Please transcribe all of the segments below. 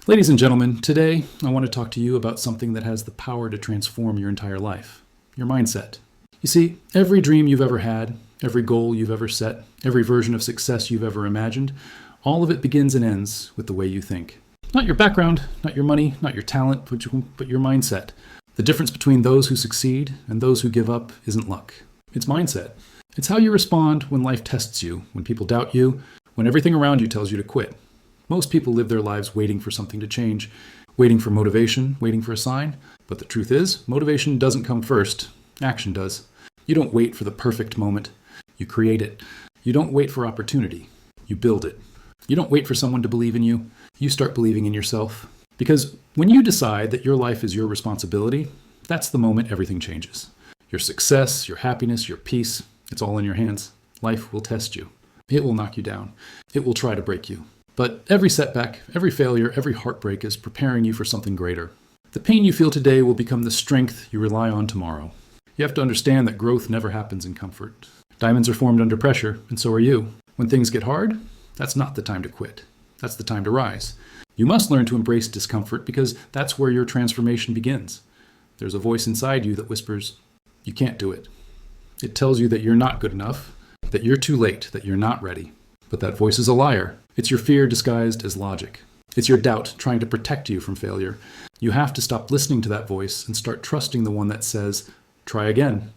Ladies and gentlemen, today I want to talk to you about something that has the power to transform your entire life, your mindset. You see, every dream you've ever had, every goal you've ever set, every version of success you've ever imagined, all of it begins and ends with the way you think. Not your background, not your money, not your talent, but your mindset. The difference between those who succeed and those who give up isn't luck. It's mindset. It's how you respond when life tests you, when people doubt you, when everything around you tells you to quit. Most people live their lives waiting for something to change, waiting for motivation, waiting for a sign. But the truth is, motivation doesn't come first. Action does. You don't wait for the perfect moment. You create it. You don't wait for opportunity. You build it. You don't wait for someone to believe in you. You start believing in yourself. Because when you decide that your life is your responsibility, that's the moment everything changes. Your success, your happiness, your peace, it's all in your hands. Life will test you. It will knock you down. It will try to break you. But every setback, every failure, every heartbreak is preparing you for something greater. The pain you feel today will become the strength you rely on tomorrow. You have to understand that growth never happens in comfort. Diamonds are formed under pressure, and so are you. When things get hard, that's not the time to quit. That's the time to rise. You must learn to embrace discomfort because that's where your transformation begins. There's a voice inside you that whispers, "You can't do it." It tells you that you're not good enough, that you're too late, that you're not ready. But that voice is a liar. It's your fear disguised as logic. It's your doubt trying to protect you from failure. You have to stop listening to that voice and start trusting the one that says, "Try again."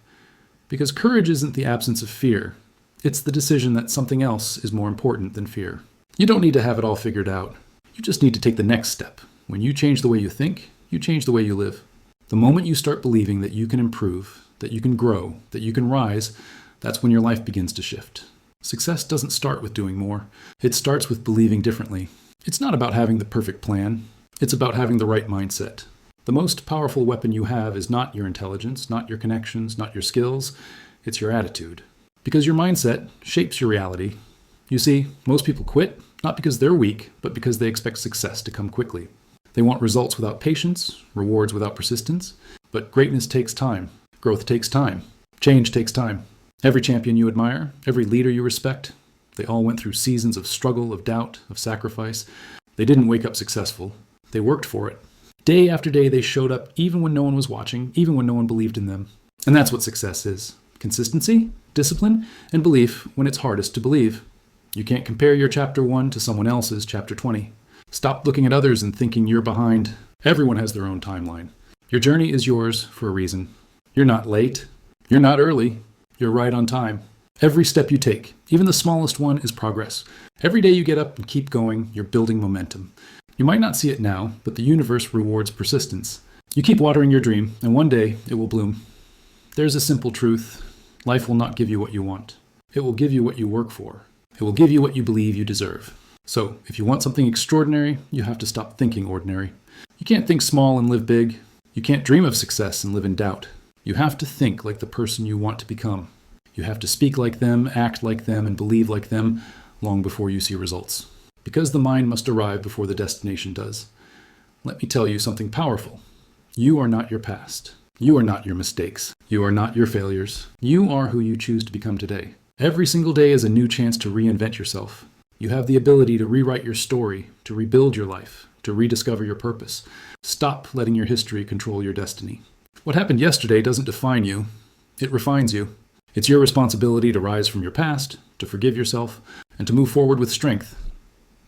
Because courage isn't the absence of fear. It's the decision that something else is more important than fear. You don't need to have it all figured out. You just need to take the next step. When you change the way you think, you change the way you live. The moment you start believing that you can improve, that you can grow, that you can rise, that's when your life begins to shift. Success doesn't start with doing more. It starts with believing differently. It's not about having the perfect plan. It's about having the right mindset. The most powerful weapon you have is not your intelligence, not your connections, not your skills. It's your attitude. Because your mindset shapes your reality. You see, most people quit, not because they're weak, but because they expect success to come quickly. They want results without patience, rewards without persistence. But greatness takes time. Growth takes time. Change takes time. Every champion you admire, every leader you respect, they all went through seasons of struggle, of doubt, of sacrifice. They didn't wake up successful. They worked for it. Day after day, they showed up even when no one was watching, even when no one believed in them. And that's what success is. Consistency, discipline, and belief when it's hardest to believe. You can't compare your chapter 1 to someone else's chapter 20. Stop looking at others and thinking you're behind. Everyone has their own timeline. Your journey is yours for a reason. You're not late. You're not early. You're right on time. Every step you take, even the smallest one, is progress. Every day you get up and keep going, you're building momentum. You might not see it now, but the universe rewards persistence. You keep watering your dream, and one day it will bloom. There's a simple truth. Life will not give you what you want. It will give you what you work for. It will give you what you believe you deserve. So, if you want something extraordinary, you have to stop thinking ordinary. You can't think small and live big. You can't dream of success and live in doubt. You have to think like the person you want to become. You have to speak like them, act like them, and believe like them long before you see results. Because the mind must arrive before the destination does. Let me tell you something powerful. You are not your past. You are not your mistakes. You are not your failures. You are who you choose to become today. Every single day is a new chance to reinvent yourself. You have the ability to rewrite your story, to rebuild your life, to rediscover your purpose. Stop letting your history control your destiny. What happened yesterday doesn't define you. It refines you. It's your responsibility to rise from your past, to forgive yourself, and to move forward with strength.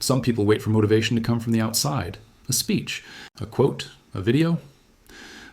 Some people wait for motivation to come from the outside, a speech, a quote, a video.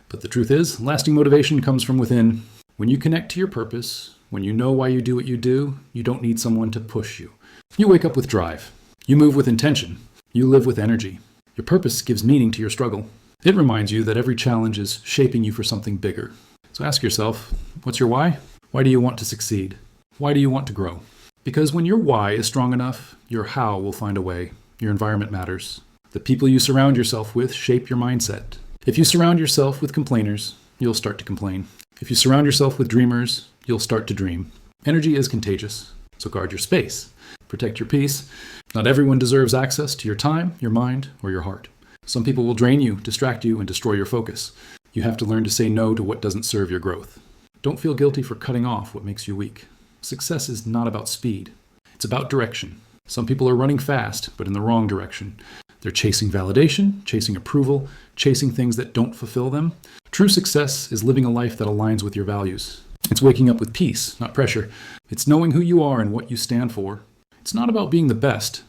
But the truth is, lasting motivation comes from within. When you connect to your purpose, when you know why you do what you do, you don't need someone to push you. You wake up with drive. You move with intention. You live with energy. Your purpose gives meaning to your struggle. It reminds you that every challenge is shaping you for something bigger. So ask yourself, what's your why? Why do you want to succeed? Why do you want to grow? Because when your why is strong enough, your how will find a way. Your environment matters. The people you surround yourself with shape your mindset. If you surround yourself with complainers, you'll start to complain. If you surround yourself with dreamers, you'll start to dream. Energy is contagious, so guard your space. Protect your peace. Not everyone deserves access to your time, your mind, or your heart. Some people will drain you, distract you, and destroy your focus. You have to learn to say no to what doesn't serve your growth. Don't feel guilty for cutting off what makes you weak. Success is not about speed. It's about direction. Some people are running fast, but in the wrong direction. They're chasing validation, chasing approval, chasing things that don't fulfill them. True success is living a life that aligns with your values. It's waking up with peace, not pressure. It's knowing who you are and what you stand for. It's not about being the best.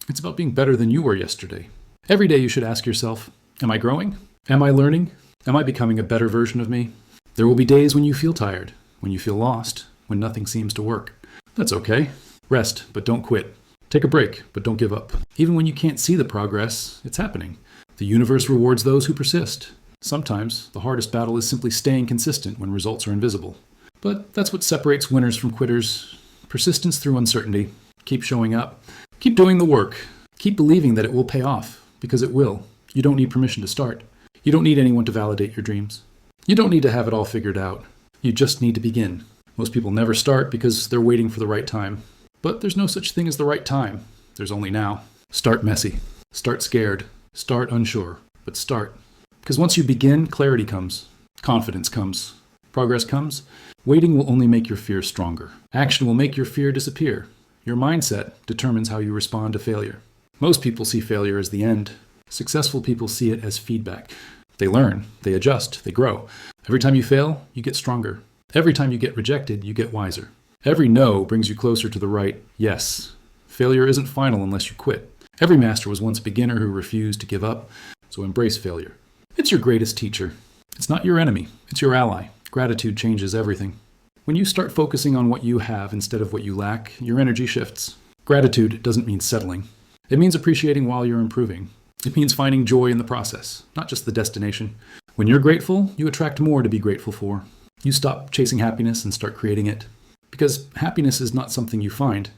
It's about being better than you were yesterday. Every day you should ask yourself, am I growing? Am I learning? Am I becoming a better version of me? There will be days when you feel tired, when you feel lost, when nothing seems to work. That's okay. Rest, but don't quit. Take a break, but don't give up. Even when you can't see the progress, it's happening. The universe rewards those who persist. Sometimes the hardest battle is simply staying consistent when results are invisible. But that's what separates winners from quitters. Persistence through uncertainty. Keep showing up. Keep doing the work. Keep believing that it will pay off, because it will. You don't need permission to start. You don't need anyone to validate your dreams. You don't need to have it all figured out. You just need to begin. Most people never start because they're waiting for the right time. But there's no such thing as the right time. There's only now. Start messy. Start scared. Start unsure. But start. Because once you begin, clarity comes. Confidence comes. Progress comes. Waiting will only make your fear stronger. Action will make your fear disappear. Your mindset determines how you respond to failure. Most people see failure as the end. Successful people see it as feedback. They learn, they adjust, they grow. Every time you fail, you get stronger. Every time you get rejected, you get wiser. Every no brings you closer to the right yes. Failure isn't final unless you quit. Every master was once a beginner who refused to give up, so embrace failure. It's your greatest teacher. It's not your enemy, it's your ally. Gratitude changes everything. When you start focusing on what you have instead of what you lack, your energy shifts. Gratitude doesn't mean settling. It means appreciating while you're improving. It means finding joy in the process, not just the destination. When you're grateful, you attract more to be grateful for. You stop chasing happiness and start creating it. Because happiness is not something you find.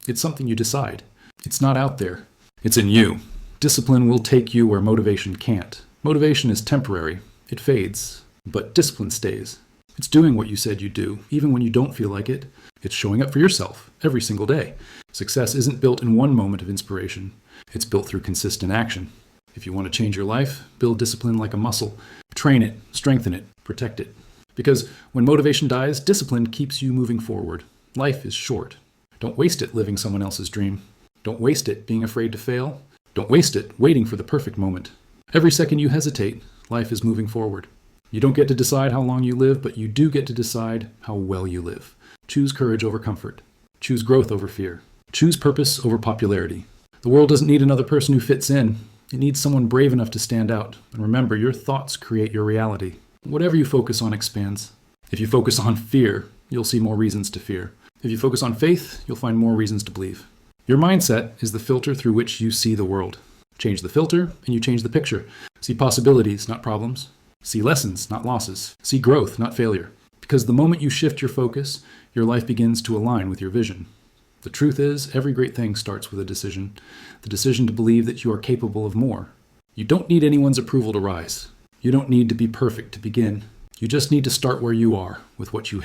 It's something you decide. It's not out there. It's in you. Discipline will take you where motivation can't. Motivation is temporary. It fades. But discipline stays. It's doing what you said you'd do, even when you don't feel like it. It's showing up for yourself every single day. Success isn't built in one moment of inspiration. It's built through consistent action. If you want to change your life, build discipline like a muscle. Train it, strengthen it, protect it. Because when motivation dies, discipline keeps you moving forward. Life is short. Don't waste it living someone else's dream. Don't waste it being afraid to fail. Don't waste it waiting for the perfect moment. Every second you hesitate, life is moving forward. You don't get to decide how long you live, but you do get to decide how well you live. Choose courage over comfort. Choose growth over fear. Choose purpose over popularity. The world doesn't need another person who fits in. It needs someone brave enough to stand out. And remember, your thoughts create your reality. Whatever you focus on expands. If you focus on fear, you'll see more reasons to fear. If you focus on faith, you'll find more reasons to believe. Your mindset is the filter through which you see the world. Change the filter, and you change the picture. See possibilities, not problems. See lessons, not losses. See growth, not failure. Because the moment you shift your focus, your life begins to align with your vision. The truth is, every great thing starts with a decision. The decision to believe that you are capable of more. You don't need anyone's approval to rise. You don't need to be perfect to begin. You just need to start where you are, with what you